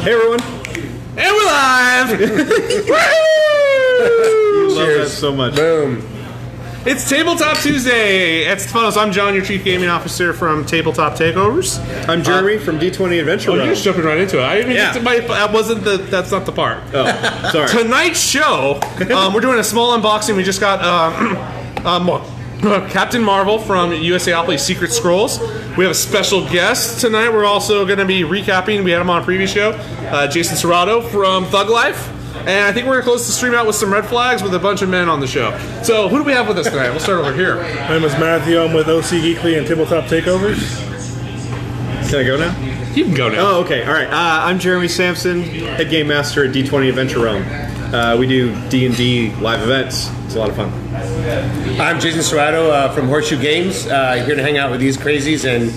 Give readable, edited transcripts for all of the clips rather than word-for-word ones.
Hey everyone. And we're live! You love that so much. Boom. It's Tabletop Tuesday! It's fun. I'm John, your Chief Gaming Officer from Tabletop Takeovers. I'm Jeremy from D20 Adventure Oh, Realm. you're just jumping right into it. I didn't get to that wasn't the. That's not the part. Oh, sorry. Tonight's show, we're doing a small unboxing. We just got Captain Marvel from USAopoly Secret Skrulls. We have a special guest tonight. We're also going to be recapping. We had him on a previous show, Jason Serrato from Thuglife. And I think we're going to close the stream out with some red flags with a bunch of men on the show. So who do we have with us tonight? We'll start over here. My name is Matthew. I'm with OC Geekly and Tabletop Takeovers. Can I go now? You can go now. Oh, okay. All right. I'm Jeremy Sampson, Head Game Master at D20 Adventure Realm. We do D&D live events. It's a lot of fun. I'm Jason Serrato from Horseshoe Games, here to hang out with these crazies and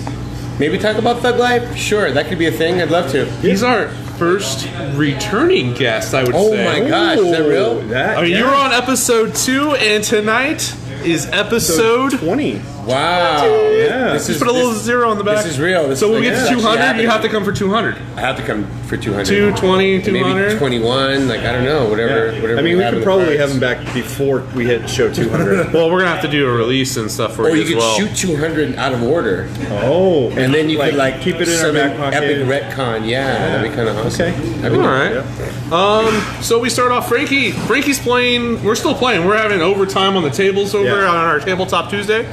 maybe talk about Thug Life. Sure, that could be a thing. I'd love to. He's our first returning guest, I would say. Oh my gosh, is that real? You were on episode 2, and tonight is episode 20. Wow. Yeah. This is, Put a little zero on the back. This is real. So when we get to 200, you have to come for 200. I have to come for 200. 220, 200. Maybe 21, like I don't know, whatever. Yeah. Whatever I mean, we have could in the probably cards. have him back before we hit show 200. Well, we're going to have to do a release and stuff for Or you you as could well. shoot 200 out of order. Oh. And then you could like keep it in our some back pocket. epic retcon. Yeah, that'd be kind of awesome. Okay. That'd be All right. So we start off, Frankie. Frankie's playing. We're still playing. We're having overtime on the tables over on our Tabletop Tuesday.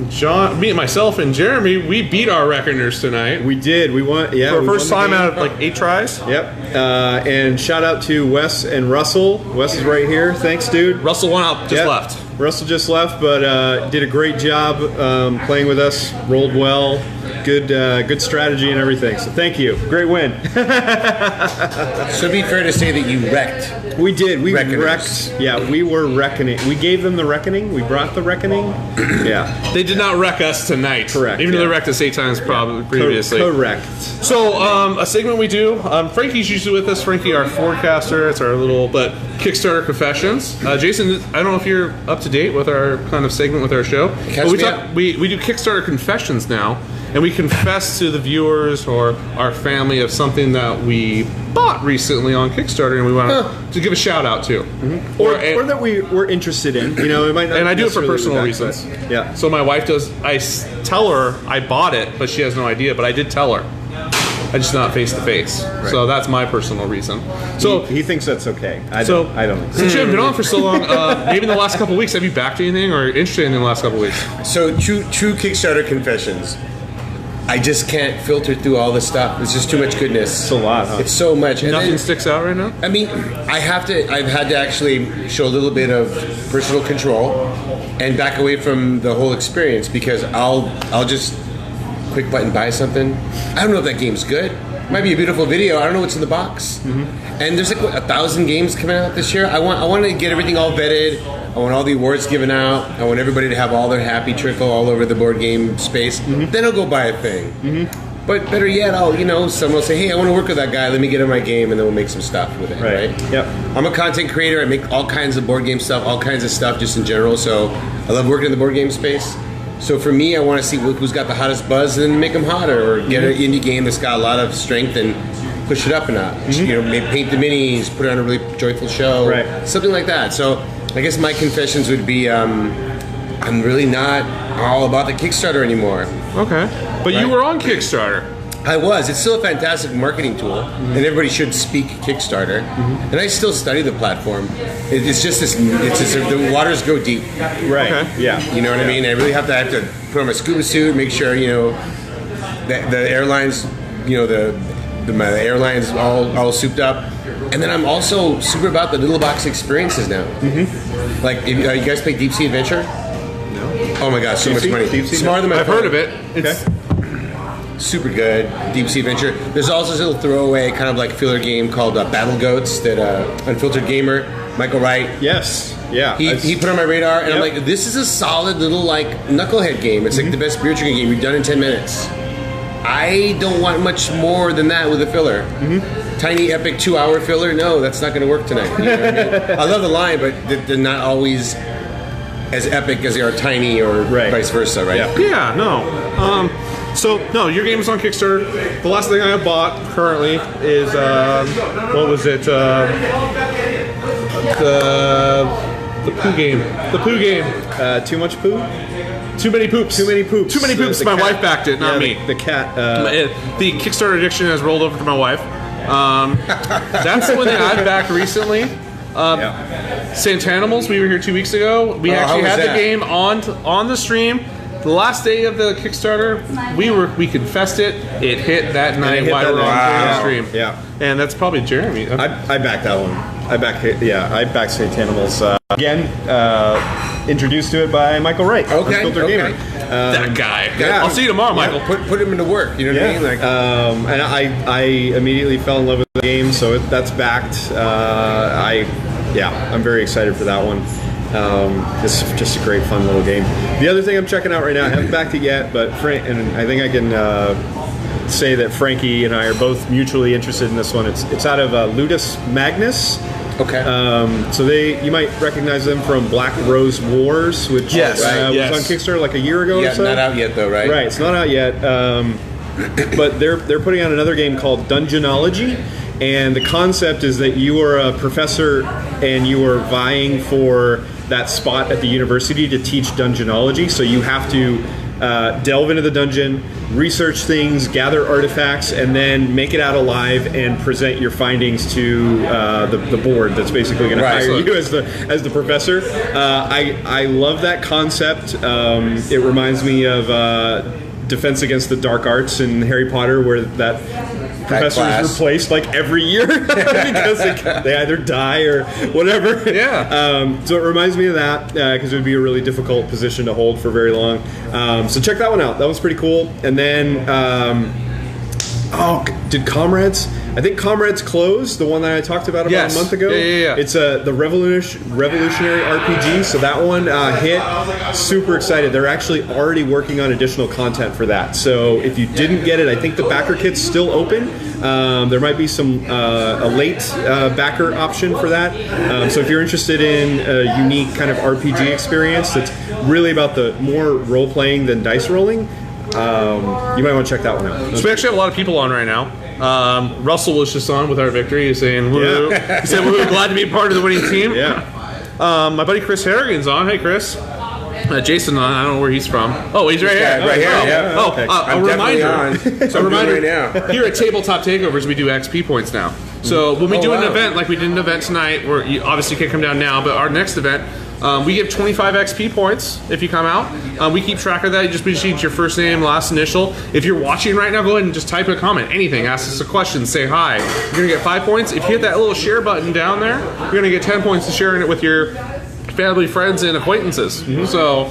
John, me, myself, and Jeremy, we beat our reckoners tonight. We did. We won. Yeah. For our we first won the time game. out of like 8 tries. Yep. And shout out to Wes and Russell. Wes is right here. Thanks, dude. Russell won out, just Yep. left. Russell just left, but did a great job playing with us. Rolled well. Good strategy and everything. So thank you. Great win. So it'd be fair to say that you wrecked. We did. We Reckoners. wrecked. Yeah, we were reckoning. We gave them the reckoning. We brought the reckoning. Yeah. They did not wreck us tonight. Correct, Even though yeah. they wrecked us 8 times probably previously. Correct. So, a segment we do. Frankie's usually with us. Frankie, our forecaster. It's our little, Kickstarter confessions. Jason, I don't know if you're up to date with our kind of segment with our show. Catch But me up. we do Kickstarter confessions now, and we confess to the viewers or our family of something that we bought recently on Kickstarter, and we want to give a shout out to, Or that we were interested in. You know, it might not. and I do it for necessarily personal be that, reasons. but- Yeah. So my wife does. Tell her I bought it, but she has no idea. But I did tell her. I just not face to face. So that's my personal reason. So He thinks that's okay. I So- don't think so. since you haven't been on for so long, maybe in the last couple of weeks, have you backed anything or interested in the last couple of weeks? So true Kickstarter confessions. I just can't filter through all this stuff. It's just too much goodness. It's a lot, huh? It's so much. And Nothing then, sticks out right now. I mean, I've had to actually show a little bit of personal control and back away from the whole experience because I'll just quick button buy something. I don't know if that game's good. It might be a beautiful video. I don't know what's in the box. And there's like 1,000 games coming out this year. I want to get everything all vetted. I want all the awards given out. I want everybody to have all their happy trickle all over the board game space. Then I'll go buy a thing. But better yet, someone will say, hey, I want to work with that guy. Let me get in my game, and then we'll make some stuff with it, right? Yep. I'm a content creator. I make all kinds of board game stuff, all kinds of stuff just in general. So I love working in the board game space. So for me, I want to see who's got the hottest buzz and make them hotter, or get an indie game that's got a lot of strength and push it up a notch. You know, maybe paint the minis, put on a really joyful show, Right. something like that. So I guess my confessions would be I'm really not all about the Kickstarter anymore. Okay, but you were on Kickstarter. I was. It's still a fantastic marketing tool, and everybody should speak Kickstarter. And I still study the platform. It's just this. The waters go deep. Right. Okay. Yeah. You know what I mean? I really have to put on my scuba suit, make sure the airlines, the airlines all souped up, and then I'm also super about the little box experiences now. Like, if, you guys play Deep Sea Adventure? No. Oh my gosh, so much money. Deep Sea? Smarter than my I've phone. heard of it. It's Super good, Deep Sea Adventure. There's also this little throwaway kind of like filler game called Battle Goats that Unfiltered Gamer, Michael Wright, Yes. Yeah. he put on my radar, and I'm Yep. like, this is a solid little like knucklehead game. It's like the best beer drinking game you've done in 10 minutes. I don't want much more than that with a filler. Tiny epic 2-hour filler? No, that's not going to work tonight. You know what I mean? I love the line, but they're not always as epic as they are tiny or Right. vice versa, right? Yeah. yeah, no. So, no, your game is on Kickstarter. The last thing I have bought currently is, what was it? The poo game. The poo game. Too much poo? Too many poops. Too many poops. Too many poops. The My cat- wife backed it, not me. The cat. The Kickstarter addiction has rolled over to my wife. That's the one thing I've backed recently. Santanimals, we were here 2 weeks ago. We actually had the game on the stream. The last day of the Kickstarter, we confessed it. It hit that night while we were on the stream. Yeah. And that's probably Jeremy. I backed that one. I backed Santanimals. Again, introduced to it by Michael Wright. Okay. Gamer. That guy. Yeah. I'll see you tomorrow, Michael. Put him into work. You know what I mean? Like, And I immediately fell in love with the game, so that's backed. I'm very excited for that one. It's just a great, fun little game. The other thing I'm checking out right now, I haven't backed it yet, but and I think I can say that Frankie and I are both mutually interested in this one. It's out of Ludus Magnus. okay. So you might recognize them from Black Rose Wars, which was on Kickstarter like a year ago or so. Not out yet though, right? Right, it's not out yet. But they're putting out another game called Dungeonology, and the concept is that you are a professor and you are vying for that spot at the university to teach Dungeonology. So you have to delve into the dungeon, research things, gather artifacts, and then make it out alive and present your findings to the board that's basically going to hire you as the professor. I love that concept. It reminds me of Defense Against the Dark Arts in Harry Potter, where that professor is replaced like every year because they either die or whatever. Yeah. So it reminds me of that because it would be a really difficult position to hold for very long. So check that one out. That was pretty cool. And then, did Comrades? I think Comrades closed, the one that I talked about a month ago. Yeah. It's the revolutionary RPG, so that one hit. Super excited. They're actually already working on additional content for that. So if you didn't get it, I think the backer kit's still open. There might be a late backer option for that. So if you're interested in a unique kind of RPG experience that's really about the more role-playing than dice rolling, you might want to check that one out. So we actually have a lot of people on right now. Russell was just on with our victory. He's saying, woo. He said, we're glad to be part of the winning team. Yeah. My buddy Chris Harrigan's on. Hey, Chris. Jason on. I don't know where he's from. Oh, he's right here. Right here. Yeah. Oh, okay. a reminder. A reminder right now. Here at Tabletop Takeovers, we do XP points now. So when we do an event, like we did an event tonight, where you obviously can't come down now, but our next event, we give 25 XP points if you come out. We keep track of that. You just need your first name, last initial. If you're watching right now, go ahead and just type a comment, anything. Ask us a question, say hi. You're going to get 5 points. If you hit that little share button down there, you're going to get 10 points to sharing it with your family, friends, and acquaintances. So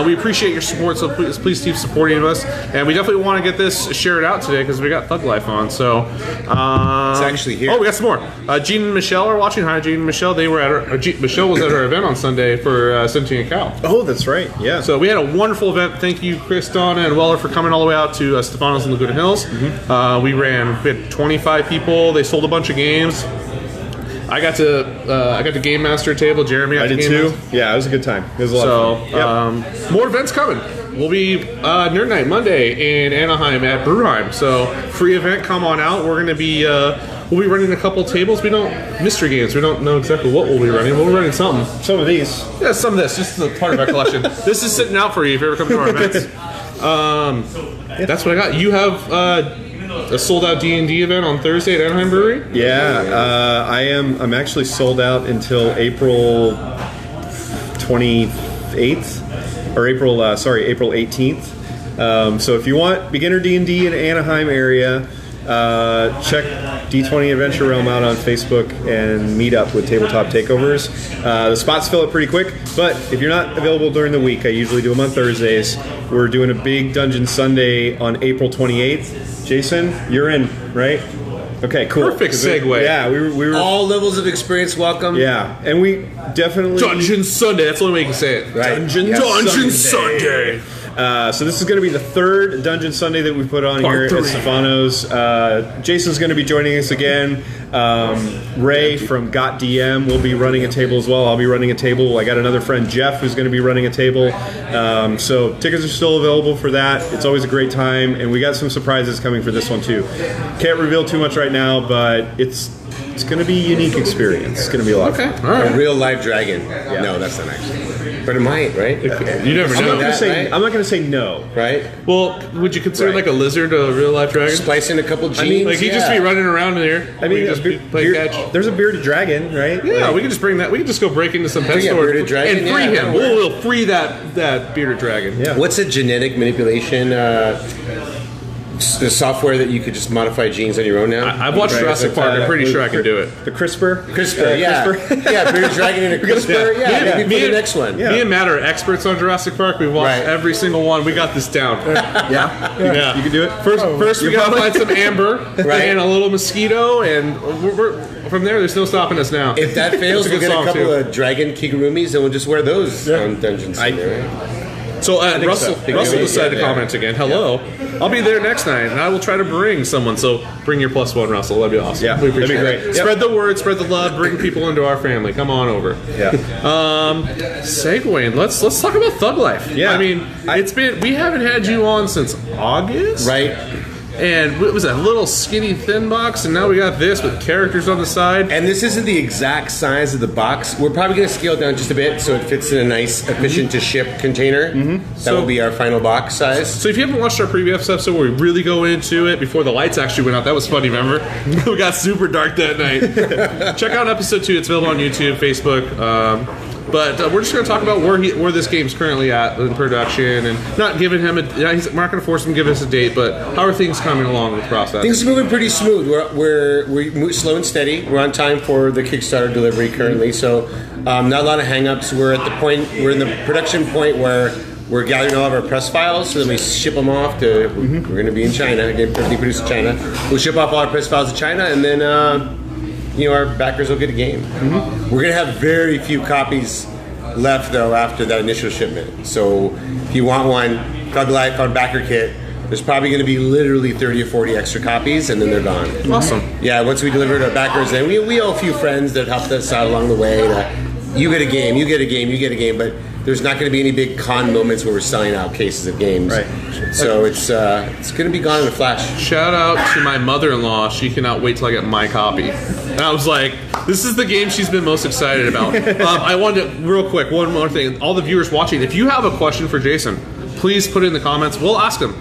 we appreciate your support, so please keep supporting us. And we definitely want to get this shared out today because we got Thug Life on. So it's actually here. Oh, we got some more. Gene and Michelle are watching. Hi, Gene and Michelle. They were at Michelle was at our event on Sunday for Sentient Cow. Oh, that's right. Yeah. So we had a wonderful event. Thank you, Chris, Donna, and Weller for coming all the way out to Stefano's in Laguna Hills. We had 25 people. They sold a bunch of games. I got the Game Master table. Jeremy got I did the Game too. Master. Yeah, it was a good time. It was a lot of fun. More events coming. We'll be Nerd Night Monday in Anaheim at Brewheim. So free event, come on out. We're going to be we'll be running a couple tables. Mystery games. We don't know exactly what we'll be running. We'll be running something. Some of these. Yeah, some of this. Just a part of our collection. This is sitting out for you if you ever come to our events. That's what I got. You have a sold-out D&D event on Thursday at Anaheim Brewery? Yeah, I'm actually sold out until April 28th, or April 18th. So if you want beginner D&D in Anaheim area, check D20 Adventure Realm out on Facebook and meet up with Tabletop Takeovers. The spots fill up pretty quick, but if you're not available during the week, I usually do them on Thursdays. We're doing a big Dungeon Sunday on April 28th. Jason, you're in, right? Okay, cool. Perfect segue. Yeah, we were all levels of experience welcome. Yeah, and we definitely Dungeon Sunday. That's the only way you can say it. Right. Dungeon Sunday. So this is going to be the third Dungeon Sunday that we put on here at Stefano's. Jason's going to be joining us again. Ray from Got DM will be running a table as well. I'll be running a table. I got another friend, Jeff, who's going to be running a table. So tickets are still available for that. It's always a great time, and we got some surprises coming for this one too. Can't reveal too much right now, but it's going to be a unique experience. It's going to be a lot of fun. All right. A real live dragon. Yeah. No, that's not actually. But it might, right? You never know. I'm not going to say no. Right? Well, would you consider like a lizard a real life dragon? Splice in a couple genes. Like he'd just be running around in there. I mean, just play catch. There's a bearded dragon, right? Yeah, we can just bring that. We can just go break into some pet Bring a stores bearded dragon, and free yeah. him. We'll free that bearded dragon. Yeah. What's a genetic manipulation the software that you could just modify genes on your own now? I've watched Jurassic Park. I'm pretty sure I can do it. The CRISPR? CRISPR, yeah. CRISPR. Yeah, bearded dragon and a CRISPR. Yeah, maybe for the next one. Me and Matt are experts on Jurassic Park. We've watched every single one. We got this down. Yeah. You can do it? First we gotta find some amber and a little mosquito, and we're from there's no stopping us now. If that fails, we'll get a couple of dragon kigurumis and we'll just wear those on Dungeons. So Russell decided to comment again. Hello. I'll be there next night, and I will try to bring someone. So bring your +1, Russell. That'd be awesome. Yeah, we appreciate that'd be great. it. Spread the word, spread the love, bring people into our family. Come on over. Yeah. Segueing. Let's talk about Thug Life. Yeah. I mean, we haven't had you on since August, Right. And it was a little skinny thin box, and now we got this with characters on the side. And this isn't the exact size of the box. We're probably going to scale it down just a bit so it fits in a nice, efficient to ship container. That will be our final box size. So if you haven't watched our previous episode where we really go into it before the lights actually went out, that was funny, remember? We got super dark that night. Check out episode 2. It's available on YouTube, Facebook. But we're just going to talk about where this game's currently at in production, and not giving him we're not going to force him to give us a date, but how are things coming along with the process? Things are moving pretty smooth. We're slow and steady. We're on time for the Kickstarter delivery currently, so not a lot of hang-ups. We're in the production point where we're gathering all of our press files, so then we ship them off to. We're going to be in China, get everything produced in China. We'll ship off all our press files to China, and then our backers will get a game. We're going to have very few copies left, though, after that initial shipment. So if you want one, Thug Life on backer kit, there's probably going to be literally 30 or 40 extra copies, and then they're gone. Awesome. Yeah, once we deliver to our backers, then we owe a few friends that helped us out along the way. You get a game, you get a game, you get a game, but there's not going to be any big con moments where we're selling out cases of games. Right. So it's going to be gone in a flash. Shout out to my mother-in-law. She cannot wait till I get my copy. And I was like, this is the game she's been most excited about. I wanted to, real quick, one more thing. All the viewers watching, if you have a question for Jason, please put it in the comments. We'll ask him.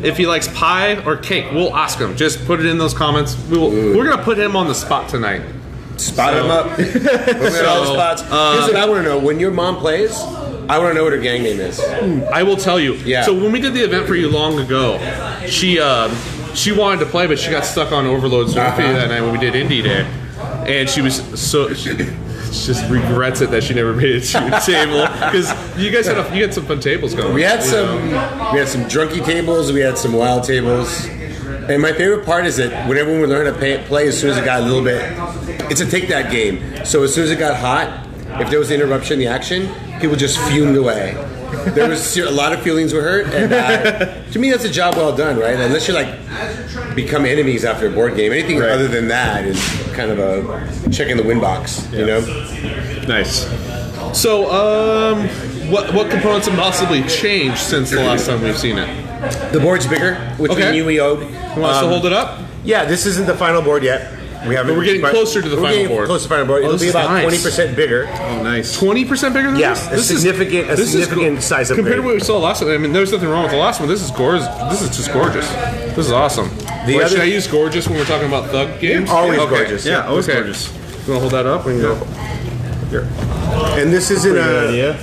If he likes pie or cake, we'll ask him. Just put it in those comments. We're going to put him on the spot tonight. Spot him up. Put him in all the spots. Here's what I want to know. When your mom plays, I want to know what her gang name is. I will tell you. Yeah. So when we did the event for you long ago, she wanted to play, but she got stuck on Overload Surfy that night when we did Indie Day, and she just regrets it that she never made it to the table, because you guys had some fun tables going. We had some drunky tables. We had some wild tables. And my favorite part is that when everyone would learn to play, as soon as it got a little bit, it's a take that game. So as soon as it got hot, if there was an interruption in the action, people just fumed away. There was a lot of feelings were hurt, and to me, that's a job well done, right? Unless you become enemies after a board game, anything other than that is kind of a check in the win box, you know? Nice. So, what components have possibly changed since the last time we've seen it? The board's bigger, which we knew we owed. You want us to hold it up? Yeah, this isn't the final board yet. We're getting closer to the final board. Close to the final board. It'll be about 20% bigger. Oh, nice. 20% bigger than this? Yeah, a significant size upgrade. Compared to what we saw last time, I mean, there's nothing wrong with the last one. This is gorgeous. This is just gorgeous. This is awesome. Should I use gorgeous when we're talking about Thug games? Always gorgeous. Yeah, always gorgeous. You want to hold that up? We can go. Here. And this isn't Good idea.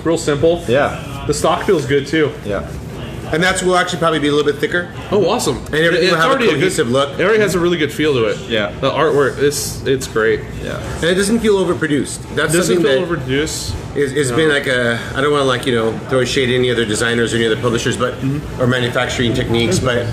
Real simple. Yeah. The stock feels good too. Yeah. And will actually probably be a little bit thicker. Oh, awesome! And everything will have a cohesive look. It already has a really good feel to it. Yeah. The artwork, it's great. Yeah. And it doesn't feel overproduced. That's Doesn't something feel that overproduced. it's been like I don't want to throw shade at any other designers or any other publishers, but or manufacturing techniques, but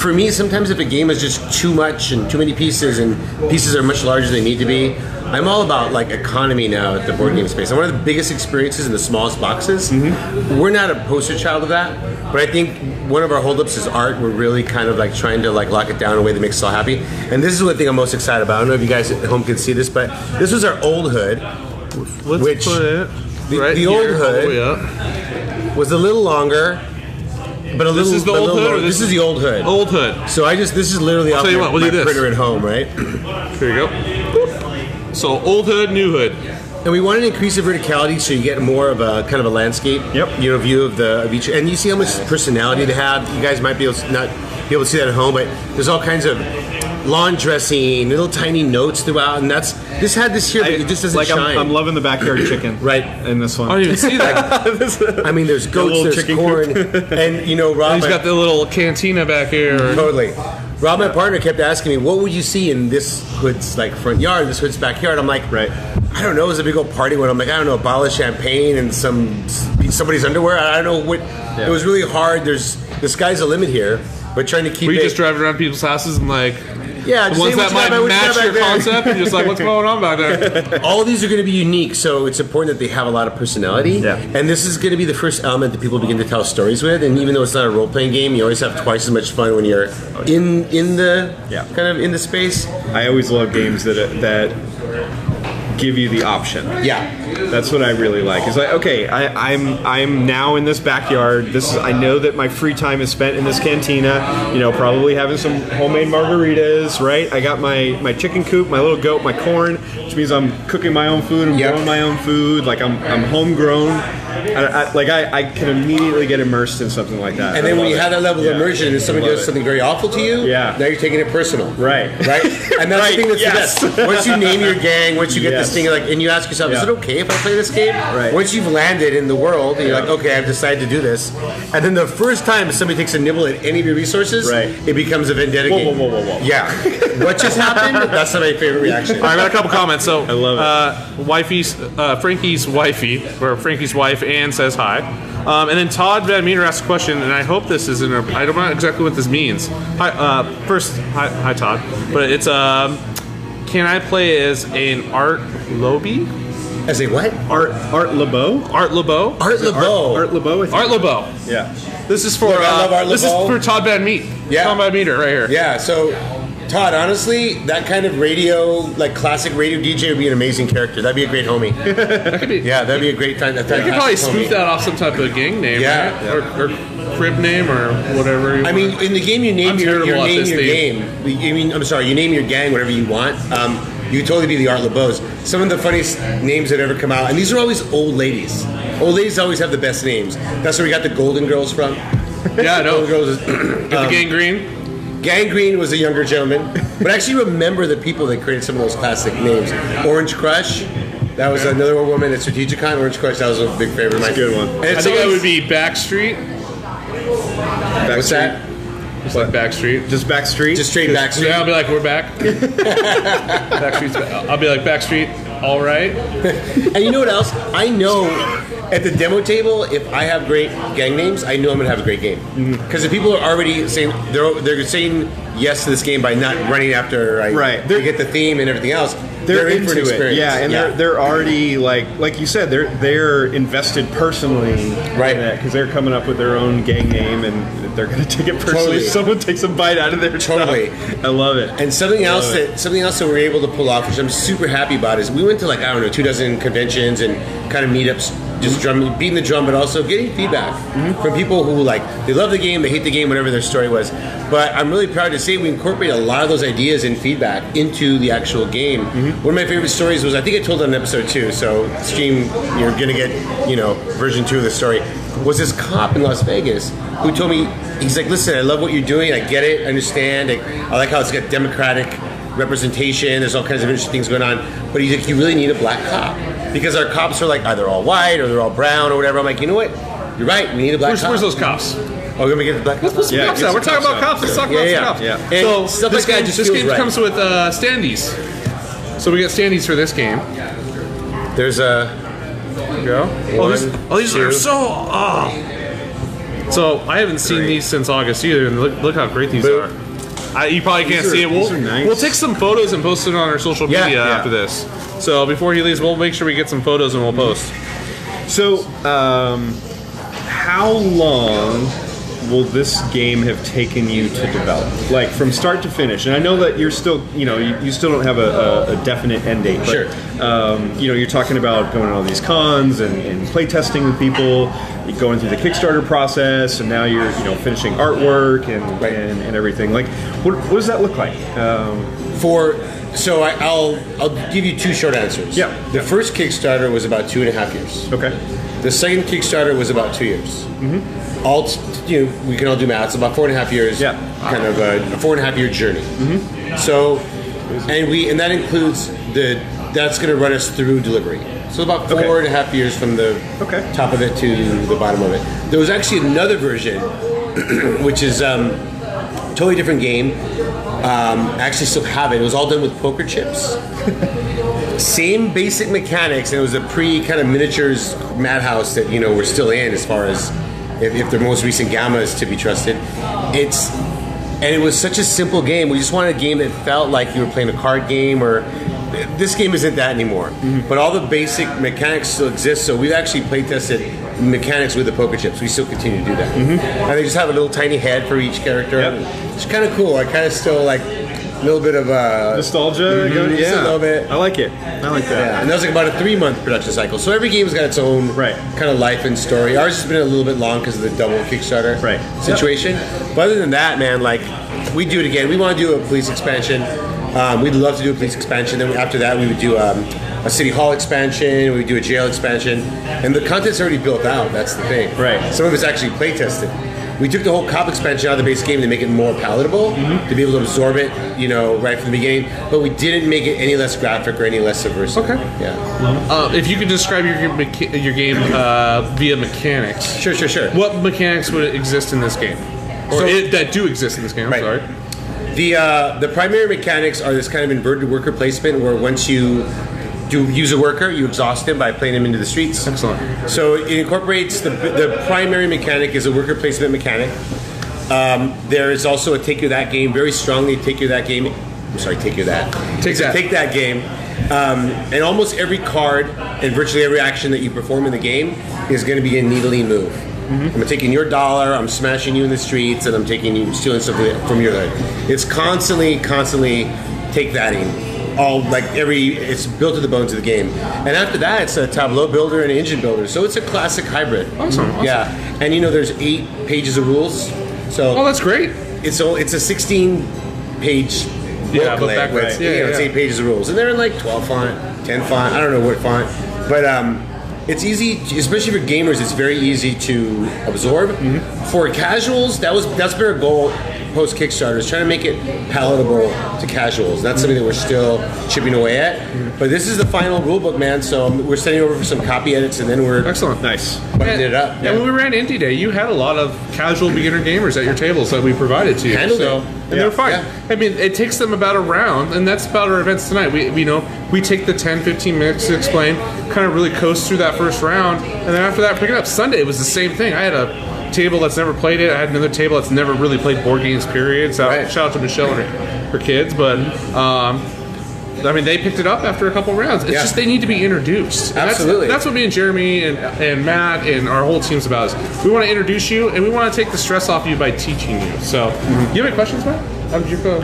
for me, sometimes if a game is just too much and too many pieces, and pieces are much larger than they need to be, I'm all about like economy now at the board game space. And one of the biggest experiences in the smallest boxes. We're not a poster child of that, but I think one of our holdups is art. We're really kind of like trying to like lock it down in a way that makes us all happy. And this is one thing I'm most excited about. I don't know if you guys at home can see this, but this was our old hood. Let's Which- put it The old here, hood all the way up. was a little longer, but a little. This is the but a old little hood, or longer. this This is the old hood. Old hood. So this is literally off tell you my, what, we'll my do this. printer at home, right? Here you go. So old hood, new hood. And we wanted to increase the verticality so you get more of a kind of a landscape, view of each. And you see how much personality they have. You guys might be able to not be able to see that at home, but there's all kinds of lawn dressing, little tiny notes throughout, and this had this here, but it just doesn't shine. I'm loving the backyard chicken, right, in this one. I didn't even see that. I mean, there's goats, there's chicken corn, and Rob. He's got the little cantina back here. Totally. Rob, my partner, kept asking me, "What would you see in this hood's like front yard, this hood's backyard?" I'm like, right. I don't know. It was a big old party when I'm like, I don't know, a bottle of champagne and somebody's underwear. I don't know what. Yeah. It was really hard. The sky's the limit here, but trying to keep. Were you it, just driving around people's houses and like? Yeah, the ones that might match your concept, and just like, what's going on back there? All of these are going to be unique, so it's important that they have a lot of personality. Yeah. And this is going to be the first element that people begin to tell stories with. And even though it's not a role-playing game, you always have twice as much fun when you're in the kind of in the space. I always love games that give you the option. Yeah. That's what I really like. It's like, okay, I'm now in this backyard. I know that my free time is spent in this cantina. Probably having some homemade margaritas. Right? I got my chicken coop, my little goat, my corn, which means I'm cooking my own food and growing my own food. Like I'm homegrown. I can immediately get immersed in something like that. And then when you have that level of immersion and somebody does something very awful to you, now you're taking it personal. Right. And that's the thing that's the best. Once you name your gang, once you get this thing, and you ask yourself, is it okay if I play this game? Right. Once you've landed in the world, and you're like, okay, I've decided to do this. And then the first time somebody takes a nibble at any of your resources, it becomes a vendetta game. Whoa. Yeah. What just happened? That's my favorite reaction. All right, I got a couple comments. So I love it. Frankie's wifey, or Frankie's wife, Ann, says hi. And then Todd Van Meter asked a question, and I hope this is I don't know exactly what this means. Hi, hi Todd. But it's can I play as an Art Lobby? As a what? Art LeBeau? Art LeBeau? Art LeBeau. Art LeBeau, I think. Art LeBeau. Yeah. This is for Look, I love Art this is LeBeau. for Todd Van Meter. Yeah. Todd Van Meter right here. Yeah, so Todd, honestly, that kind of radio, like classic radio DJ would be an amazing character. That'd be a great homie. That could be. Yeah, that'd be a great time. You could probably spoof that off some type of gang name, right? Or crib name or whatever. I mean, in the game, you name your terrible at this game. You name your gang whatever you want. You could totally be the Art LeBeaus. Some of the funniest names that ever come out, and these are always old ladies. Old ladies always have the best names. That's where we got the Golden Girls from. Yeah, I know. Golden Girls is, the Gangrene. Gangrene was a younger gentleman, but I actually remember the people that created some of those classic names. Orange Crush, that was another woman at Strategicon. Orange Crush, that was a big favorite of mine. That's a good one. And I think that would be Backstreet. What's that? Just like Backstreet. Just Backstreet? Just straight Backstreet. Yeah, I'll be like, we're back. Backstreet's back. I'll be like, Backstreet, all right. And you know what else? I know at the demo table, if I have great gang names, I know I'm gonna have a great game. Because if people are already saying they're saying yes to this game by not running after they get the theme and everything else. They're in for an into it, experience. and they're already like you said, they're invested personally, right? Because they're coming up with their own gang name, and they're going to take it personally. Totally. If someone takes a bite out of their stuff. I love it. And something else that we're able to pull off, which I'm super happy about, is we went to 24 conventions and kind of meetups, just beating the drum, but also getting feedback from people who they love the game, they hate the game, whatever their story was. But I'm really proud to say we incorporate a lot of those ideas and feedback into the actual game. One of my favorite stories was, I think I told it on episode 2, so stream, you're gonna get version 2 of the story, was this cop in Las Vegas who told me, he's like, listen, I love what you're doing, I get it, I understand, I like how it's got democratic representation, there's all kinds of interesting things going on, but he's like, you really need a black cop, because our cops are either all white or they're all brown or whatever. I'm like, you know what, you're right, we need a black cop. Where's those cops? Oh, we're gonna get the black cops? Let's cops out. We're talking about cops. Let's talk about some cops. Yeah. So And stuff this like that game, just this feels game right. comes with standees. So we got standees for this game. There's There you go. These are so. So I haven't seen these since August either, and look how great these are. You probably can't see it. These are nice. We'll take some photos and post it on our social media after this. So before he leaves, we'll make sure we get some photos and we'll post. So, how long will this game have taken you to develop? Like, from start to finish? And I know that you're still, you still don't have a definite end date. But, Sure. you're talking about going to all these cons and play testing with people, going through the Kickstarter process, and now you're, finishing artwork and everything. Like, what does that look like? So I'll give you two short answers. Yeah. The first Kickstarter was about 2.5 years. Okay. The second Kickstarter was about 2 years. Mm-hmm. We can all do math. It's about 4.5 years. Yeah. Kind of a 4.5 year journey. Mm-hmm. So, and that includes that's going to run us through delivery. So about 4.5 years from the top of it to the bottom of it. There was actually another version, which is totally different game. I actually still have it. It was all done with poker chips. Same basic mechanics, and it was a pre kind of miniatures madhouse that we're still in as far as if their most recent gamma is to be trusted. And it was such a simple game. We just wanted a game that felt like you were playing a card game, or this game isn't that anymore. Mm-hmm. But all the basic mechanics still exist, so we've actually play tested mechanics with the poker chips. We still continue to do that. Mm-hmm. And they just have a little tiny head for each character. Yep. It's kind of cool. I kind of still like a little bit of nostalgia. Just a little bit. I like it. I like that. Yeah. And that was like about a 3-month production cycle. So every game's got its own kind of life and story. Ours has been a little bit long because of the double Kickstarter situation. Yep. But other than that, man, like, we do it again. We want to do a police expansion. We'd love to do a police expansion. Then after that, we would do a city hall expansion. We would do a jail expansion. And the content's already built out. That's the thing. Right. Some of it's actually play tested. We took the whole cop expansion out of the base game to make it more palatable, to be able to absorb it, right from the beginning. But we didn't make it any less graphic or any less subversive. Okay. Yeah. If you could describe your game via mechanics. Sure. What mechanics would exist in this game? Or that do exist in this game, I'm sorry. The primary mechanics are this kind of inverted worker placement where once you do use a worker, you exhaust him by playing him into the streets. Excellent. So it incorporates the primary mechanic is a worker placement mechanic. There is also a take your that game, very strongly take your that game. I'm sorry, take your that. Take that game. And almost every card and virtually every action that you perform in the game is going to be a needly move. Mm-hmm. I'm taking your dollar, I'm smashing you in the streets, and I'm stealing something from your hood. It's constantly take thatting. It's built to the bones of the game. And after that, it's a tableau builder and an engine builder. So it's a classic hybrid. Awesome. Yeah. And there's 8 pages of rules. So that's great. It's a 16-page booklet with it's 8 pages of rules. And they're in like 12 font, 10 font, I don't know what font. But it's easy, especially for gamers, it's very easy to absorb. Mm-hmm. For casuals, that's been our goal post Kickstarter, is trying to make it palatable to casuals. That's something that we're still chipping away at. Mm-hmm. But this is the final rulebook, man, so we're sending over for some copy edits, and then we're excellent, buttoning it up. Yeah. When we ran Indie Day, you had a lot of casual beginner gamers at your tables that we provided to you. And they're fine. Yeah. I mean, it takes them about a round, and that's about our events tonight. We take the 10-15 minutes to explain, kind of really coast through that first round, and then after that, pick it up. Sunday, it was the same thing. I had a table that's never played it. I had another table that's never really played board games, period. So shout out to Michelle and her kids. But, they picked it up after a couple rounds. It's just they need to be introduced. Absolutely. That's what me and Jeremy and Matt and our whole team's about. Is we want to introduce you, and we want to take the stress off you by teaching you. So, do you have any questions, Matt? How did you go?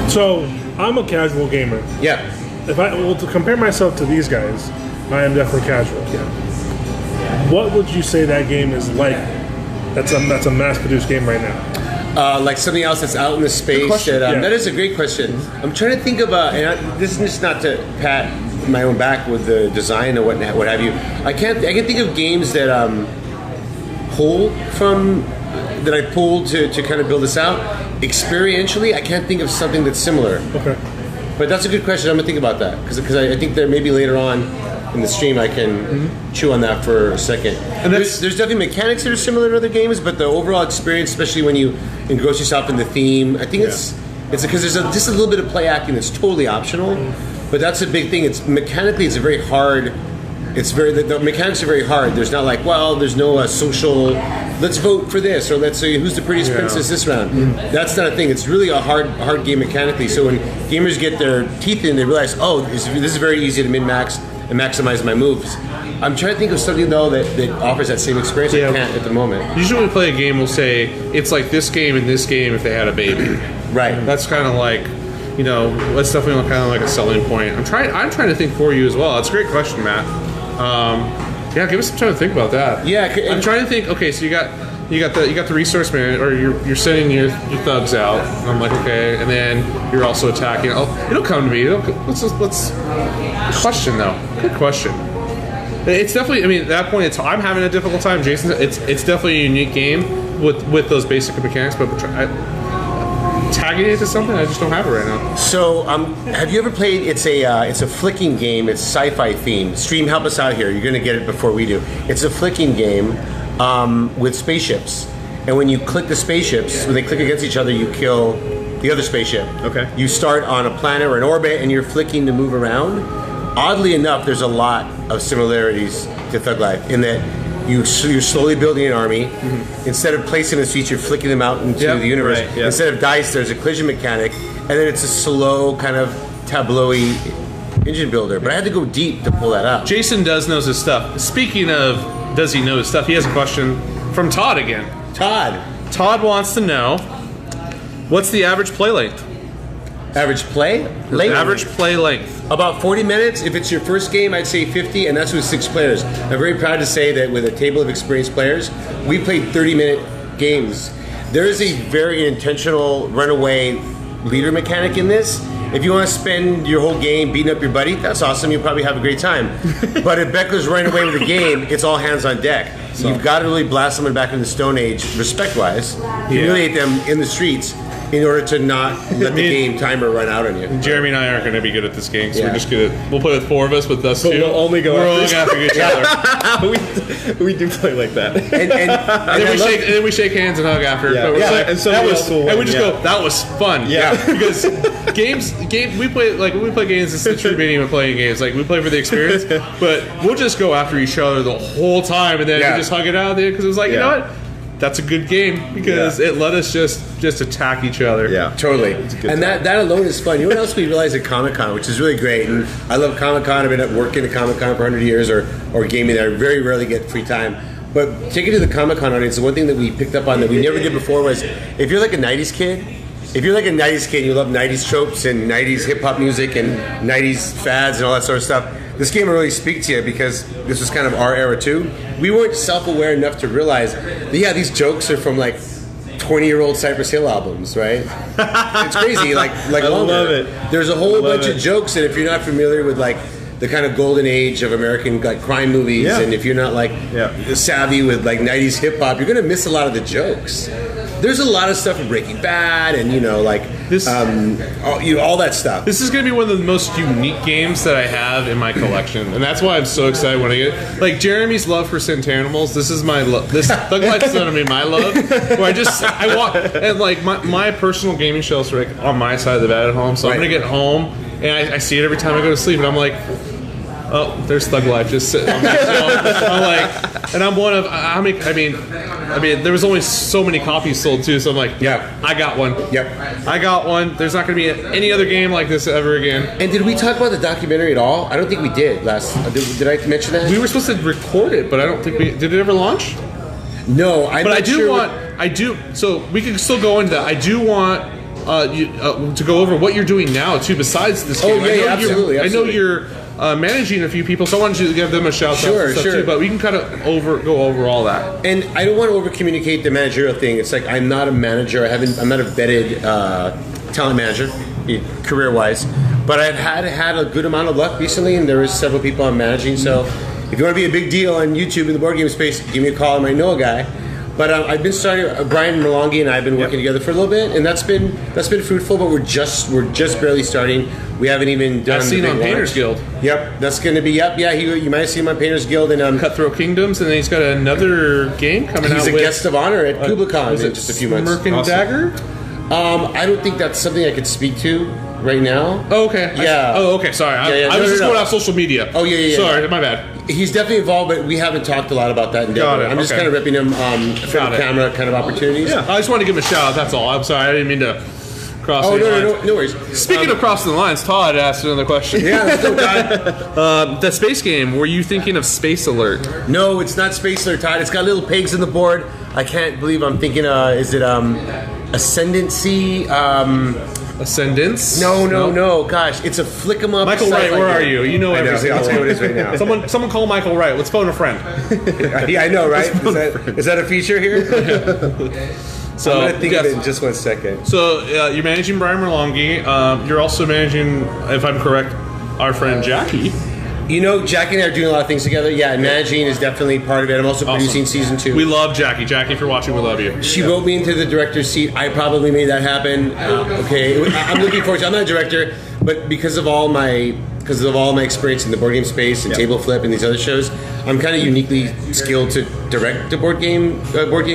So, I'm a casual gamer. Yeah. To compare myself to these guys, I am definitely casual. Yeah. What would you say that game is like? That's a mass-produced game right now. Like something else that's out in the space. That is a great question. I'm trying to think of this is just not to pat my own back with the design or what have you. I can think of games that I pulled to kind of build this out. Experientially, I can't think of something that's similar. Okay. But that's a good question. I'm gonna think about that because I think that maybe later on in the stream I can chew on that for a second. And there's definitely mechanics that are similar to other games, but the overall experience, especially when you engross yourself in the theme, I think it's because there's just a little bit of play acting that's totally optional. But that's a big thing. It's mechanically it's a very hard it's very the mechanics are very hard. There's not like, well, there's no social. Let's vote for this, or let's say who's the prettiest princess this round. That's not a thing. It's really a hard game mechanically. So when gamers get their teeth in, they realize, oh, this is very easy to min-max and maximize my moves. I'm trying to think of something though that offers that same experience. I can't at the moment. Usually when we play a game, we'll say it's like this game and this game if they had a baby. Right. That's kind of like, that's definitely kind of like a selling point. I'm trying to think for you as well. That's a great question, Matt. Give us some time to think about that. Yeah, I'm trying to think. Okay, so you got the resource man, or you're sending your thugs out. And I'm like, okay, and then you're also attacking. Oh, it'll come to me. Let's question though. Good question. It's definitely. I mean, at that point, I'm having a difficult time. Jason, it's definitely a unique game with those basic mechanics, but tagging it to something, I just don't have it right now. So, have you ever played? It's a flicking game. It's sci-fi themed. Stream, help us out here. You're going to get it before we do. It's a flicking game with spaceships, and when you click the spaceships, when they click against each other, you kill the other spaceship. Okay. You start on a planet or an orbit, and you're flicking to move around. Oddly enough, there's a lot of similarities to Thug Life in that you're slowly building an army. Instead of placing the seats, you're flicking them out into the universe. Right, yep. Instead of dice, there's a collision mechanic, and then it's a slow kind of tableau-y engine builder. But I had to go deep to pull that up. Jason does know his stuff. Speaking of does he know his stuff, he has a question from Todd again. Todd wants to know, what's the average play length? Average play? Average play length. About 40 minutes. If it's your first game, I'd say 50, and that's with 6 players. I'm very proud to say that with a table of experienced players, we played 30-minute games. There is a very intentional runaway leader mechanic in this. If you want to spend your whole game beating up your buddy, that's awesome. You'll probably have a great time. But if Becca's running away with the game, it's all hands on deck. So you've got to really blast someone back in the Stone Age, respect-wise, humiliate them in the streets, in order to not let the game timer run out on you. Jeremy and I aren't going to be good at this game, so we're just we'll play with 4 of us, with us 2. We'll only go after each other. we do play like that. And then we shake hands and hug after. Yeah. But we're like, And somebody else will win, we just go, that was fun. Yeah. Because we play, like, when we play games, it's the true meaning of playing games. Like, we play for the experience, but we'll just go after each other the whole time, and then we just hug it out there, because it was like, you know what? That's a good game, because it let us just attack each other. Yeah, totally. And that alone is fun. You know what else we realized at Comic-Con, which is really great, and I love Comic-Con. I've been working at Comic-Con for 100 years or gaming there. I very rarely get free time. But taking to the Comic-Con audience, the one thing that we picked up on that we never did before was, if you're like a 90s kid, and you love 90s tropes and 90s hip-hop music and 90s fads and all that sort of stuff, this game will really speak to you, because this was kind of our era too. We weren't self-aware enough to realize that, these jokes are from like 20-year-old Cypress Hill albums, right? It's crazy, like I love it. There's a whole bunch of jokes, and if you're not familiar with like the kind of golden age of American like crime movies, and if you're not like savvy with like 90s hip hop, you're gonna miss a lot of the jokes. There's a lot of stuff in Breaking Bad, and all that stuff. This is going to be one of the most unique games that I have in my collection, and that's why I'm so excited when I get it. Like Jeremy's love for Centanimals, this is my love. This Thug Life is going to be my love. Where I walk, and like my personal gaming shelves are like on my side of the bed at home, so I'm going to get home and I see it every time I go to sleep, and I'm like, oh, there's Thug Life just sitting on my shelf. I'm like, and I'm one of how many? I mean, there was only so many copies sold too, so I'm like, I got one. Yep, I got one. There's not going to be any other game like this ever again. And did we talk about the documentary at all? I don't think we did last. Did I mention that? We were supposed to record it, but I don't think we did. It ever launch? No, but I do. So we can still go into that. I do want to go over what you're doing now too, besides this game. Absolutely. I know you're managing a few people, so I wanted you to give them a shout out. Sure. Too, but we can kind of go over all that. And I don't want to over communicate the managerial thing. It's like I'm not a manager. I'm not a vetted talent manager, career wise. But I've had a good amount of luck recently, and there is several people I'm managing. So if you want to be a big deal on YouTube in the board game space, give me a call. I might know a guy. But I've been starting. Brian Merlongi and I have been working together for a little bit, and that's been fruitful. But we're just barely starting. We haven't even done. I've seen on Painters Guild. Yep, that's going to be you might have seen him on Painters Guild and Cutthroat Kingdoms, and then he's got another game coming out. He's a guest of honor at KublaCon in just a few months. Merc and Dagger. I don't think that's something I could speak to right now. Oh, okay. Yeah. Okay. Sorry. Yeah, I was just no. going off social media. Oh, yeah. Sorry, my bad. He's definitely involved, but we haven't talked a lot about that endeavor. Got it, I'm just okay. kind of ripping him for the camera kind of opportunities. Yeah. I just wanted to give him a shout out. That's all. I'm sorry. I didn't mean to cross Oh, the lines. no worries. Speaking of crossing the lines, Todd asked another question. Yeah, let's go, Todd. The space game, were you thinking of Space Alert? No, it's not Space Alert, Todd. It's got little pigs in the board. I can't believe I'm thinking, is it Ascendancy? Ascendance? No. Gosh, it's a flick 'em up. Michael site Wright, like where that. are you? You know I everything. I'll tell you what it is right now. Someone call Michael Wright. Let's phone a friend. Yeah, I know, right? Is that a feature here? So, I'm going to think of it in just 1 second. So, you're managing Brian Merlongi. You're also managing, if I'm correct, our friend Jackie. You know, Jackie and I are doing a lot of things together. Yeah, managing is definitely part of it. I'm also producing season 2. We love Jackie. Jackie, if you're watching, we love you. She wrote me into the director's seat. I probably made that happen. Okay, I'm looking forward to it. I'm not a director, but because of all my experience in the board game space and table flip and these other shows, I'm kind of uniquely skilled to direct the board game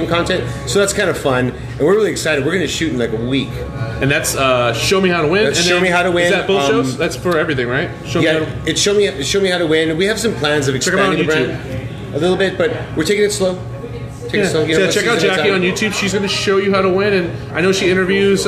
content. So that's kind of fun, and we're really excited. We're going to shoot in like a week. And that's Show Me How to Win. That's Show Me How to Win. Is that both shows? That's for everything, right? It's Show Me How to Win. We have some plans of expanding the brand a little bit, but we're taking it slow. Check out Jackie on YouTube. She's going to show you how to win, and I know she interviews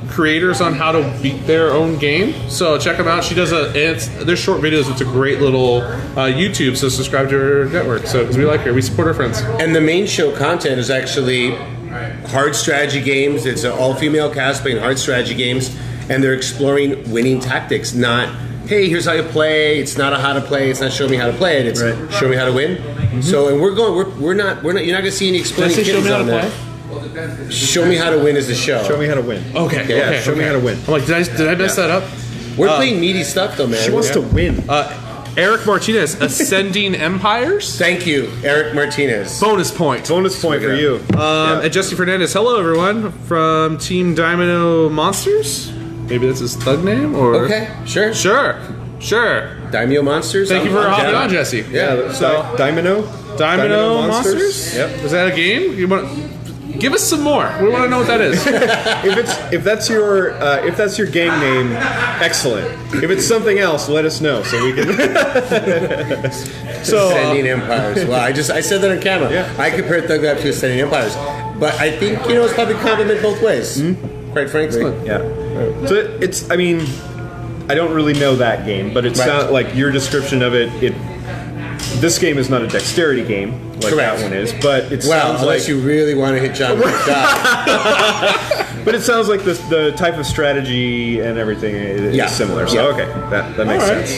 creators on how to beat their own game. So check them out. She does there's short videos. It's a great little YouTube. So subscribe to her network. So because we like her, we support our friends. And the main show content is actually hard strategy games. It's an all-female cast playing hard strategy games, and they're exploring winning tactics. Not, hey, here's how you play. It's not a how to play. It's not show me how to play it. It's show me how to win. Mm-hmm. So, and we're not. You're not going to see any explaining kittens on there. Show Me How to Win is the show. Show Me How to Win. Okay. Show Me How to Win. I'm like, did I mess that up? We're playing meaty stuff though, man. She wants to win. Eric Martinez, Ascending Empires. Thank you, Eric Martinez. Bonus point for you. And Jesse Fernandez. Hello, everyone from Team Dymino Monsters. Maybe that's his thug name, or okay, sure. Daimyo Monsters. Thank you for hopping on, Jesse. Yeah. So Dymino Monsters. Yep. Is that a game? You want? Give us some more. We want to know what that is. if that's your game name, excellent. If it's something else, let us know so we can. Ascending Empires. Well, I said that on camera. Yeah. I compared Thug Life to Ascending Empires, but I think it's probably compliment both ways. Mm-hmm. Quite frankly. Yeah. So it's. I mean, I don't really know that game, but it sounds like your description of it. This game is not a dexterity game like Correct. that one is, but it sounds unless you really want to hit John with a shot. But it sounds like the type of strategy and everything is similar. So okay, that makes sense.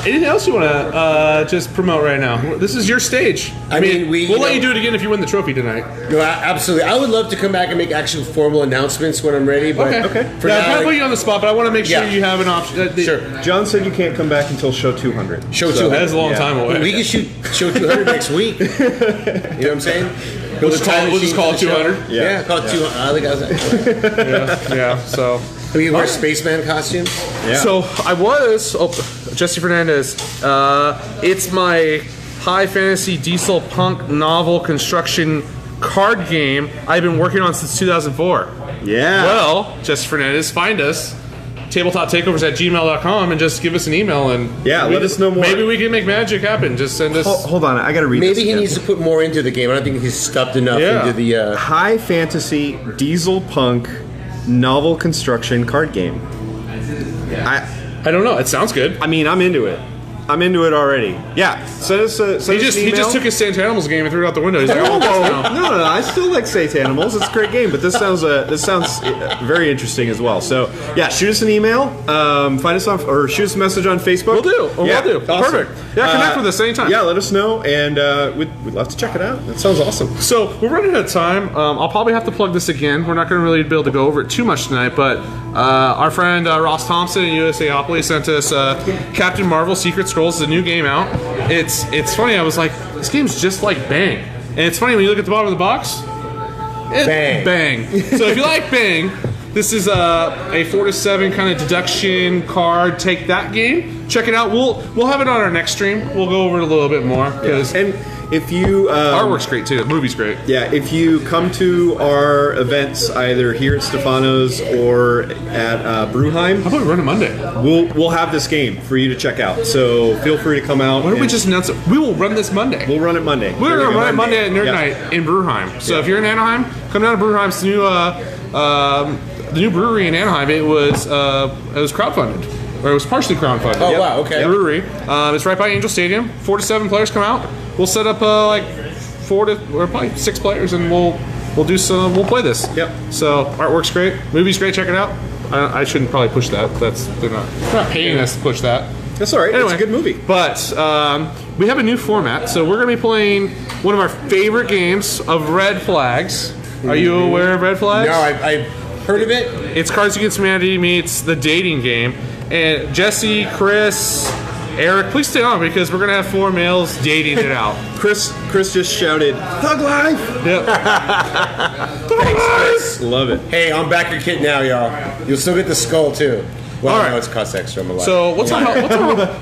Anything else you want to just promote right now? This is your stage. I mean, we'll let you do it again if you win the trophy tonight. No, absolutely. I would love to come back and make actual formal announcements when I'm ready. But okay. For I'll now, probably put you on the spot, but I want to make sure you have an option. Sure. John said you can't come back until show 200. Show 200. That is a long time away. We can shoot show 200 next week. You know what I'm saying? We'll just call it 200. Yeah, call it 200. I think I was Yeah. So we wear spaceman costumes. Yeah. So I was Jesse Fernandez. It's my high fantasy diesel punk novel construction card game I've been working on since 2004. Yeah. Well, Jesse Fernandez, find us. TabletopTakeovers@gmail.com and just give us an email and let us know more. Maybe we can make magic happen. Just send us. Hold on, I got to read. Maybe this he again. needs to put more into the game. I don't think he's stuffed enough into the high fantasy diesel punk novel construction card game. I don't know. It sounds good. I mean, I'm into it. I'm into it already. Yeah, send us an email. He just took his Santanimals game and threw it out the window. He's like, no, I still like Santanimals. It's a great game, but this sounds very interesting as well. So yeah, shoot us an email, find us on or shoot us a message on Facebook. We'll do. Awesome. Perfect. Yeah, connect with us anytime. Yeah, let us know, and we'd love to check it out. That sounds awesome. So we're running out of time. I'll probably have to plug this again. We're not going to really be able to go over it too much tonight, but our friend Ross Thompson at USAopoly sent us Captain Marvel Secret Skrulls. Is a new game out. It's funny. I was like, this game's just like Bang, and it's funny when you look at the bottom of the box. Bang. So if you like Bang, this is a 4 to 7 kind of deduction card. Take that game. Check it out. We'll have it on our next stream. We'll go over it a little bit more. And If you Artwork's great too. The movie's great. yeah, if you come to our events either here at Stefano's or at Bruheim, How about we run it Monday? we'll have this game for you to check out. So feel free to come out. Why don't we and just announce it? We will run this Monday. We'll run it Monday. We're going to run it Monday at Nerd Yeah. Night in Bruheim. So if you're in Anaheim, come down to Bruheim. It's the new brewery in Anaheim. It was crowdfunded. Or it was partially crowdfunded. Oh, wow, okay. The brewery. It's right by Angel Stadium. 4 to 7 players come out. We'll set up like 4 to or probably 6 players, and we'll We'll play this. Yep. So artwork's great. Movie's great. Check it out. I shouldn't probably push that. They're not paying us to push that. That's all right. Anyway, it's a good movie. But we have a new format, so we're going to be playing one of our favorite games of Red Flags. Are you aware of Red Flags? No, I've heard of it. It's Cards Against Humanity meets the dating game. And Jesse, Chris, Eric, please stay on because we're going to have 4 males dating it out. Chris just shouted, Thug Life! Yep. Thanks, Chris. Love it. Hey, I'm back your kit now, y'all. You'll still get the skull too. Well, All right. no, it's cost extra. I'm alive. So what's our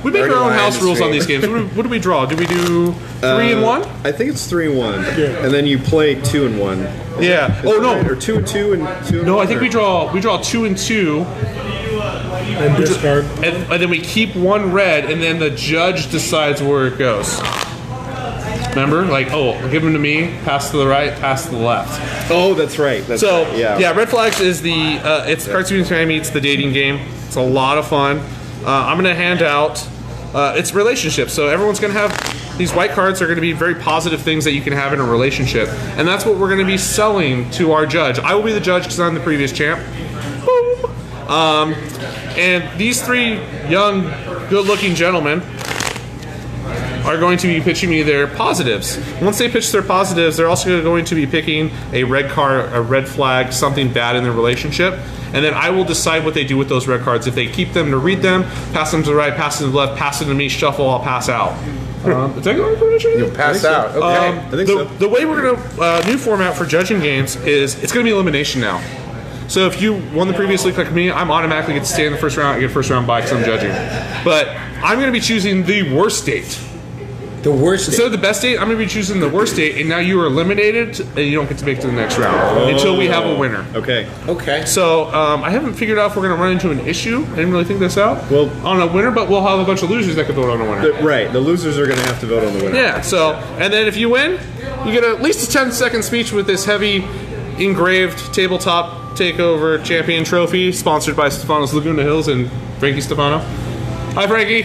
we make our own Already house lying rules on this these games. What do we draw? Do we do 3 and 1? I think it's 3-1. Yeah. And then you play 2-1. Yeah. Is Oh that no. right? Or 2-2 and 2 and No, 1, I think or- we draw 2 and 2, And discard. and then we keep 1 red, and then the judge decides where it goes. Remember, like, give them to me, pass to the right, pass to the left. Oh, that's right. That's So right. Yeah. Red Flags is the it's Cards Against Humanity meets the dating game. It's a lot of fun. I'm gonna hand out it's relationships. So everyone's gonna have these white cards are gonna be very positive things that you can have in a relationship, and that's what we're gonna be selling to our judge. I will be the judge because I'm the previous champ. Boom. And these 3 young, good-looking gentlemen are going to be pitching me their positives. Once they pitch their positives, they're also going to be picking a red card, a red flag, something bad in their relationship, and then I will decide what they do with those red cards. If they keep them to read them, pass them to the right, pass them to the left, pass them to me, shuffle, I'll pass out. Is that going to You'll pass out. Okay. I think so. The way we're going to new format for judging games is it's going to be elimination now. So if you won the previous league like me, I'm automatically get to stay in the first round. I get first round bye because I'm judging. But I'm going to be choosing the worst date. The worst. Instead of the best date, I'm going to be choosing the worst date, and now you are eliminated, and you don't get to make it to the next round until we have a winner. Okay. Okay. So I haven't figured out if we're going to run into an issue. I didn't really think this out. Well- on a winner, but we'll have a bunch of losers that could vote on a winner. Right. The losers are going to have to vote on the winner. Yeah. So and then if you win, you get at least a 10-second speech with this heavy, engraved tabletop takeover champion trophy, sponsored by Stefano's Laguna Hills and Frankie Stefano. Hi, Frankie.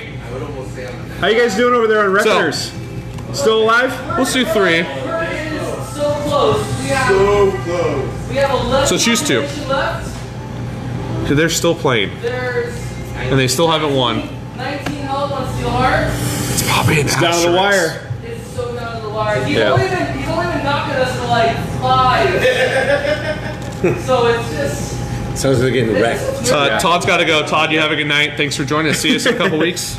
How you guys doing over there on Reckoners? Still alive? Let's do 3. So close. We have 11 So choose 2. left. Because they're still playing, There's and they still haven't won. 19 health on Steel Heart. It's probably an Down to the wire. It's so down to the wire. He's Yeah. only been knocking us to like 5. So it's just. Sounds like getting wrecked. Todd's got to go. Todd, you have a good night. Thanks for joining us. See us in a couple weeks.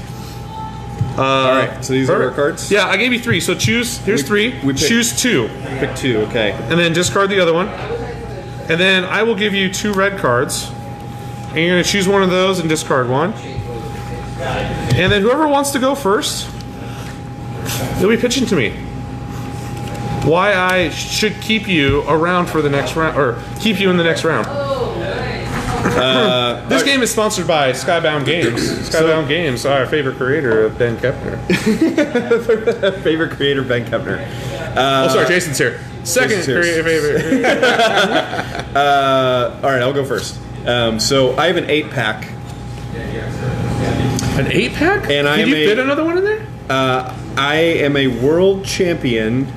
All right. So these are our cards? Yeah, I gave you 3. So choose. Here's 3. we pick- Choose 2, Pick 2. Okay. and then discard the other one. And then I will give you 2 red cards, and you're gonna choose one of those and discard 1. And then whoever wants to go first, you'll be pitching to me why I should keep you around for the next round, or keep you in the next round. This game is sponsored by SkyBound Games. SkyBound Games, our favorite creator of Ben Kepner. Favorite creator, Ben Kepner. Sorry, Jason's here. Second Jason's here. favorite. All right, I'll go first. So I have an 8-pack. An 8-pack? And I Can you am a- fit another one in there? I am a world champion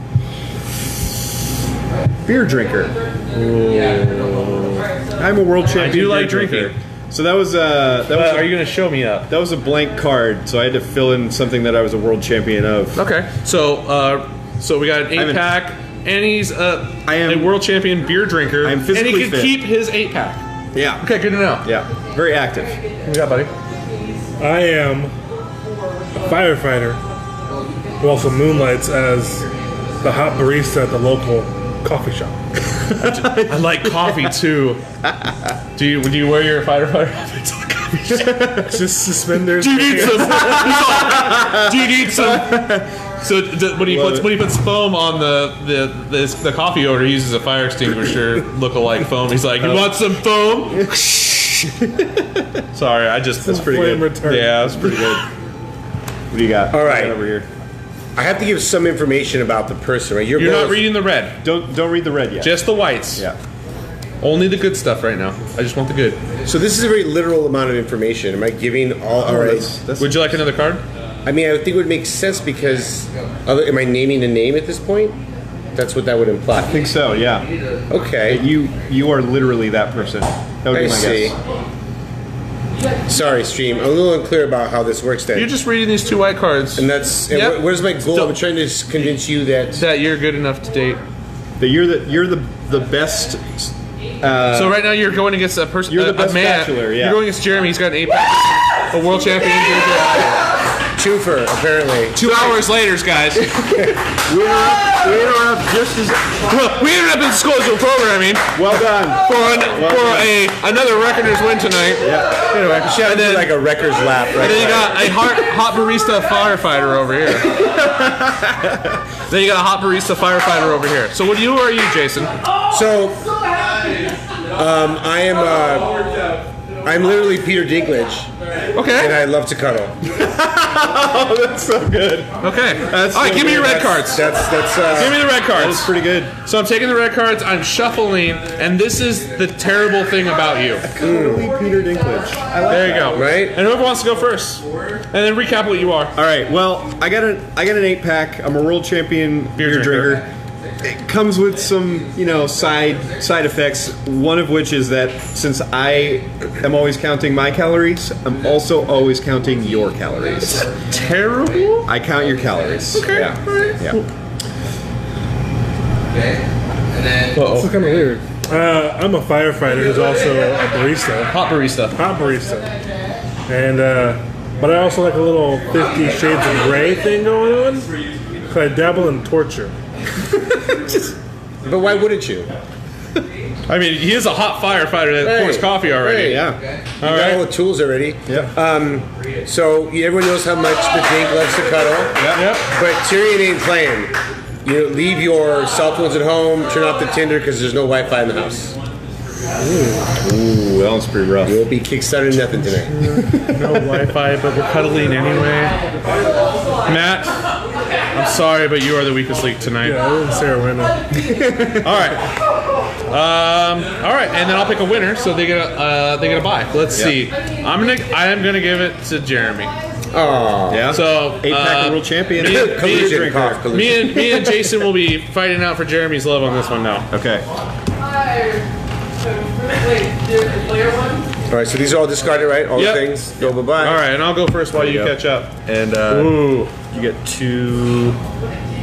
beer drinker. I'm a world champion. I do beer like drinker. drinking. So that was Are you going to show me up? that was a blank card. So I had to fill in something that I was a world champion of. Okay, so we got an I'm 8-pack, and he's am- a world champion beer drinker, I am and he physically can fit. keep his 8-pack. Yeah. Okay, good to know. Yeah. Very active. What you got, buddy? I am a firefighter who also moonlights as the hot barista at the local coffee shop. I like coffee too. Do you wear your firefighter outfit to the coffee shop? Just suspenders. Do you need some? Do you need some So when he puts foam on the coffee order, he uses a fire extinguisher look-alike foam. He's like, "You want some foam?" Sorry, that's pretty flame good. retardant. Yeah, that's pretty good. What do you got? All right. Over here. I have to give some information about the person, right? You're not reading the red, Don't read the red yet. just the whites. Yeah. Only the good stuff right now. I just want the good. So this is a very literal amount of information. Am I giving all right? That's Would you like another card? I mean, I think it would make sense because am I naming a name at this point? That's what that would imply. I think so. Yeah. Okay. You are literally that person. That would I be my see. guess. Sorry, stream. I'm a little unclear about how this works then. You're just reading these 2 white cards. And that's Yep. where's my goal? Still- I'm trying to convince you that. that you're good enough to date. That you're the best. So right now you're going against a person, You're the a best man. bachelor, yeah. You're going against Jeremy. He's got an 8-pack, a world champion. Twofer, apparently. 2 hours later, guys. We interrupt just as. We ended up in disclosure programming Well done. for another Reckoners win tonight. Yeah. Anyway, Shout out and to then, like a wrecker's lap, right? and then you got a hot barista firefighter over here. Then you got a hot barista firefighter over here. So what are you, Jason? So, I'm literally Peter Dinklage, and Okay. I love to cuddle. Oh, that's so good. Okay. That's All right, so give me your good. red cards. That's Give me the red cards. That's pretty good. So I'm taking the red cards, I'm shuffling, and this is the terrible thing about you. Totally Peter Dinklage. I like There you that. go. right. And whoever wants to go first. And then recap what you are. All right. Well, I got an 8-pack. I'm a world champion beer drinker. It comes with some, side effects. One of which is that since I am always counting my calories, I'm also always counting your calories. Terrible? I count your calories. Okay. Yeah. Yeah. It's kind of weird. I'm a firefighter who's also a barista, Hot barista. hot barista, and but I also like a little 50 Shades of Grey thing going on. So I dabble in torture. But why wouldn't you? I mean, he is a hot firefighter that pours coffee already. Hey, Yeah. You got all the tools already. Yeah. So everyone knows how much the Dink loves to cuddle. Yep. But Tyrion ain't playing. Leave your cell phones at home. Turn off the Tinder because there's no Wi-Fi in the house. Ooh, that was pretty rough. You'll be kickstarting nothing tonight. No Wi-Fi, but we're cuddling anyway. Matt, I'm sorry, but you are the weakest link tonight. Yeah, I wouldn't say a winner. All right. All right, and then I'll pick a winner, so they get a buy. Let's see. I am gonna give it to Jeremy. Oh, Yeah. So 8-pack world champion. me and- collision, cough, collision. me and Jason will be fighting out for Jeremy's love on this one now. Okay. Wait, there's the player one? All right, so these are all discarded, right? All Yep. the things. Go bye-bye. All right, and I'll go first while you go. catch up. And Ooh. you get 2.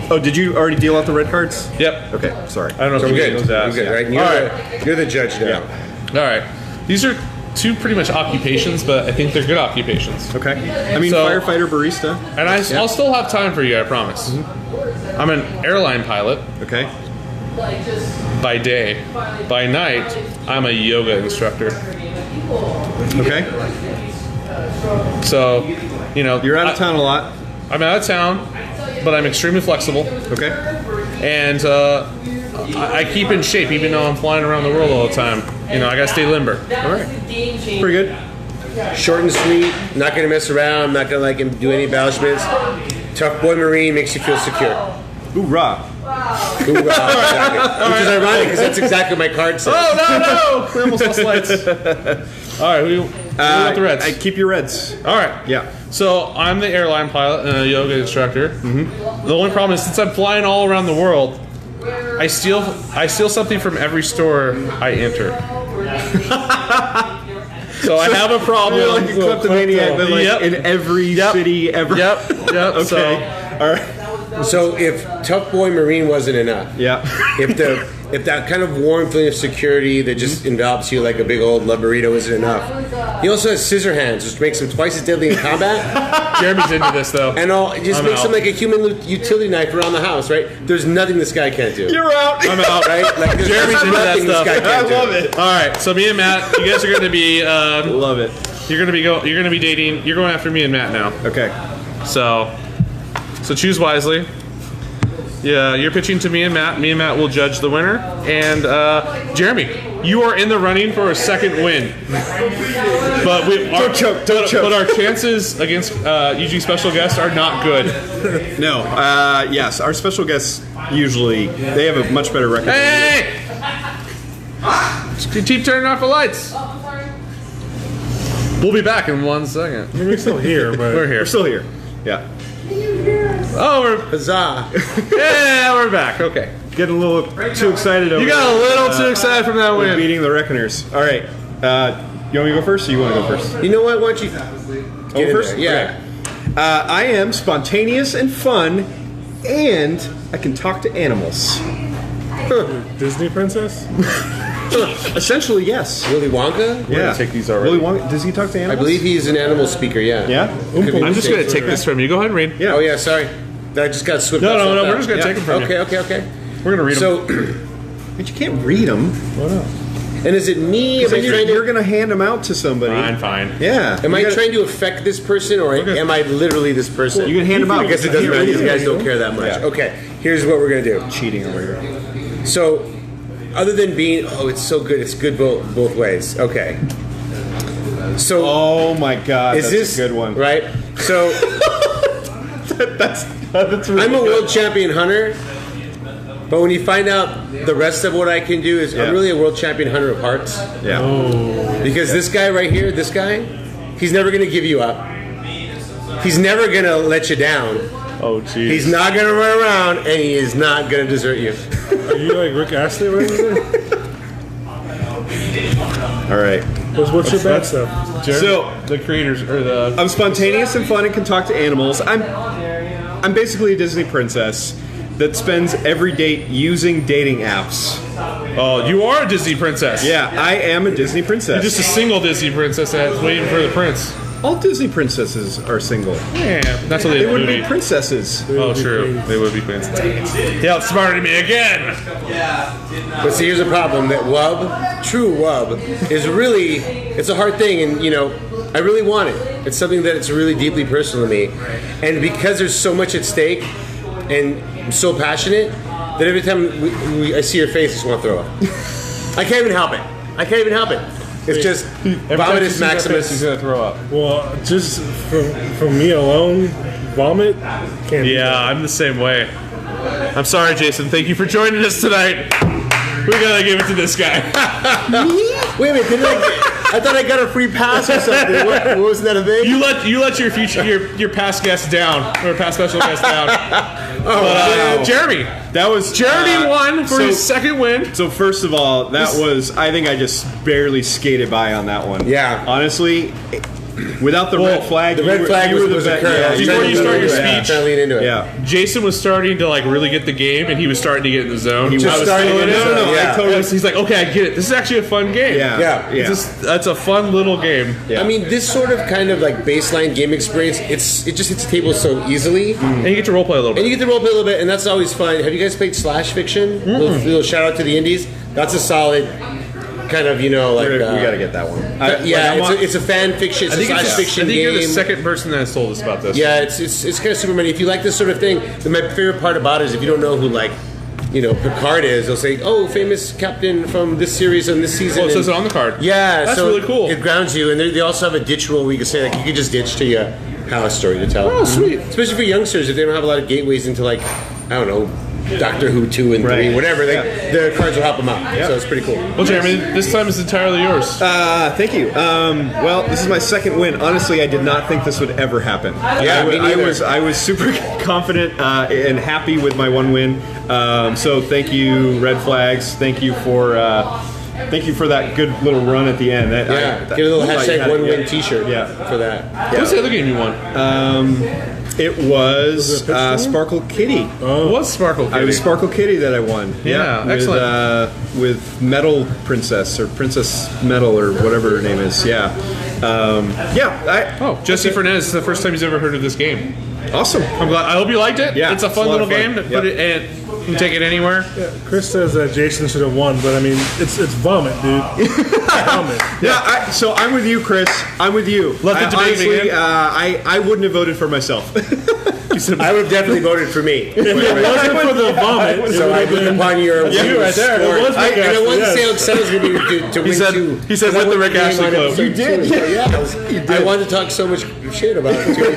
Oh, did you already deal out the red cards? Yep. Okay. Sorry. I don't know So if I'm you good. get those I'm out. good, right? And All right. You're the judge now. All right. These are 2 pretty much occupations, but I think they're good occupations. Okay. I mean, So- firefighter, barista. And I'll still have time for you, I promise. I'm an airline pilot Okay. Like, just by day. By night, I'm a yoga instructor. Okay. So, You're out of town a lot. I'm out of town, but I'm extremely flexible. Okay. And I keep in shape, even though I'm flying around the world all the time. I gotta stay limber. that was the game changer. Pretty good. Short and sweet. Not going to mess around. Not going to do any embellishments. Tough boy Marine makes you feel secure. Hoorah. Ooh, exactly. Which is ironic because that's exactly what my card says. Oh, no! We almost lost lights. All right, who want the reds? I keep your reds. All right. Yeah. So I'm the airline pilot and a yoga instructor. Mm-hmm. The only problem is since I'm flying all around the world, I steal something from every store I enter. So I have a problem. You're like a kleptomaniac, but like Yep. in every city ever. Yep. Okay. So, All right. So if Tough Boy Marine wasn't enough, Yeah. if that kind of warm feeling of security that just envelops you like a big old love burrito isn't enough, he also has scissor hands, which makes him twice as deadly in combat. Jeremy's into this though. And it just I'm makes out. him like a human utility knife around the house, right? There's nothing this guy can't do. You're out. I'm out. Right? Like there's Jeremy's into that nothing this stuff. guy I can't do. love it. All right. So me and Matt, you guys are going to be Love it. you're going to be dating. You're going after me and Matt now. Okay. So So choose wisely. Yeah, you're pitching to me and Matt. Me and Matt will judge the winner. And Jeremy, you are in the running for a second win. But Don't choke. But our chances against UG special guests are not good. No. Yes, our special guests usually they have a much better record. Hey! Keep turning off the lights. We'll be back in 1 second. I mean, we're still here, but We're here. We're still here. Yeah. Oh, we're Huzzah! yeah, we're back. Okay. Getting a little too excited over You got a little too excited from that win. beating the Reckoners. All right. You want me to go first or you want to go first? You know what? Why don't you Go get in first? there? Yeah. Okay. I am spontaneous and fun, and I can talk to animals. Disney princess. Essentially, yes. Willy Wonka? Yeah. take these already. Willy Wonka, does he talk to I animals? believe he's an animal speaker, yeah. Yeah? Could be I'm just going to mistaken. take this from you. Go ahead and read. Yeah. Oh, yeah, sorry. I just got swift. No, swift we're out. just going to take them from you. Okay. We're going to read them. So, But you can't read them. and is it me? Am I trying You're to, going to hand them out to somebody. Fine. Yeah. am I You gotta- trying to affect this person, or am I literally this person? You can hand them out. I guess it doesn't matter. These guys don't care that much. Yeah. Okay, here's what we're going to do. Cheating over here. So, other than being, it's so good. It's good both ways. Okay. So, Oh my God, is that's this a good one. right? So, That's really I'm a good. world champion hunter, but when you find out the rest of what I can do is Yeah. I'm really a world champion hunter of hearts. Yeah. Because this guy right here, this guy, he's never going to give you up. He's never going to let you down. Oh, jeez. He's not going to run around, and he is not going to desert you. Are you like Rick Astley right there? All right. What's your bad stuff? So the creators or the I'm spontaneous and fun and can talk to animals. I'm basically a Disney princess that spends every date using dating apps. oh, you are a Disney princess. Yeah, I am a Disney princess. You're just a single Disney princess that's waiting for the prince. All Disney princesses are single. Yeah, that's what They they would do. be princesses. Oh, true. They would be queens. He outsmarted me again. But see, here's a problem that true wub, is really, it's a hard thing, and I really want it. It's something that it's really deeply personal to me. And because there's so much at stake, and I'm so passionate, that every time I see your face, I just want to throw up. I can't even help it. It's just vomitus maximus. He's gonna throw up. Well, just from me alone, vomit. Can't do Yeah, that. I'm the same way. I'm sorry, Jason. Thank you for joining us tonight. We gotta give it to this guy. Wait a minute, I thought I got a free pass or something. What, wasn't that a thing? You let your future your past guests down or past special guests down. man. Jeremy. That was Jeremy won for his second win. So first of all, I think I just barely skated by on that one. Yeah. Honestly, without the red flag, The red flag was a curve. Yeah, Before you start your Trying speech, to lean into it. yeah. Jason was starting to really get the game, and he was starting to get in the zone. was starting to get in the zone, yeah. I totally. He's like, okay, I get it. This is actually a fun game. Yeah. That's a fun little game. Yeah. I mean, this sort of kind of like baseline game experience, it just hits the table so easily. And you get to roleplay a little And bit. you get to roleplay a little bit, and that's always fun. Have you guys played Slash Fiction? Little shout out to the indies. That's a solid kind of, we gotta get that one. It's a fan fiction. It's a slash fiction I think game. you're the second person that has told us about this. Yeah, it's kind of super money. If you like this sort of thing, my favorite part about it is if you don't know who Picard is, they'll say, "Oh, famous captain from this series and this season." Oh, it says it and- on the card. Yeah, That's so really cool. It grounds you, and they also have a ditch rule where you can say you can just ditch to you have a story to tell. Oh, sweet. Especially for youngsters, if they don't have a lot of gateways into I don't know, Doctor Who 2 and 3, Right. whatever, the cards will help them out. So it's pretty cool. Well, Jeremy, this time is entirely yours. Thank you. Well, this is my second win. Honestly, I did not think this would ever happen. Yeah, me neither. I was super confident and happy with my one win. So thank you, Red Flags. Thank you for that good little run at the end. Get a little hashtag one win T-shirt. Yeah. For that. What's the other game you won? It was Sparkle Kitty. It was Sparkle Kitty. It was Sparkle Kitty that I won. Yeah, excellent. With Metal Princess or Princess Metal or whatever her name is. Yeah. Jesse Fernandez is the first time he's ever heard of this game. Awesome. I'm glad. I hope you liked it. Yeah, it's a it's fun a lot little of fun. game. Put it and you can take it anywhere. Chris says that Jason should have won, but I mean, it's vomit, dude. Vomit. Yeah, so I'm with you, Chris. I'm with you. Let the debate honestly, begin. I wouldn't have voted for myself. I would have definitely voted for me. If it wasn't for the vomit, it So would I have look been upon your You right there. score. It was Rick And I Astley, wanted to say yes. how excited I was going to be to win said- too. he said Because I with the won Rick game Astley on quote. episode You did. two. Yeah, I wanted to talk so much shit about it too.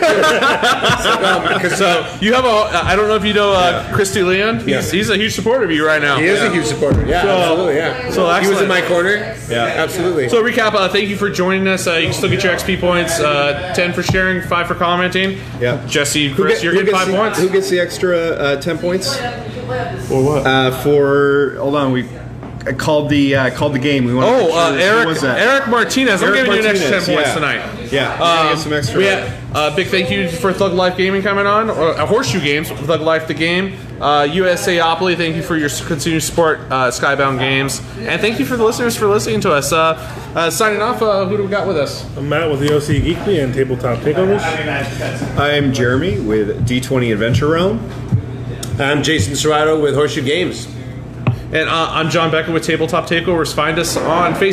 So you have I don't know if you know Christy Leon. He's a huge supporter of you right now. He is a huge supporter. Yeah, absolutely. Yeah. so he was excellent. in my corner. Yeah. Absolutely. So recap, thank you for joining us. You can still get your XP points, 10 for sharing, 5 for commenting. Yeah. Jesse, Chris, you're getting 5 points. Who gets the extra 10 points? For what? Hold on, we called the game. We want to Eric, who was that? Eric Martinez. I'm Eric giving you an extra 10 Martinez, points yeah. tonight. Yeah, we're gonna get some extra. We had big thank you for Thug Life Gaming coming on, or Horseshoe Games, Thug Life the Game. USAopoly, thank you for your continued support, SkyBound Games. And thank you for the listeners for listening to us. Signing off, who do we got with us? I'm Matt with the OC Geekly and Tabletop Takeovers. I'm Jeremy with D20 Adventure Realm. I'm Jason Serrato with Horseshoe Games. And I'm John Becker with Tabletop Takeovers. Find us on Facebook.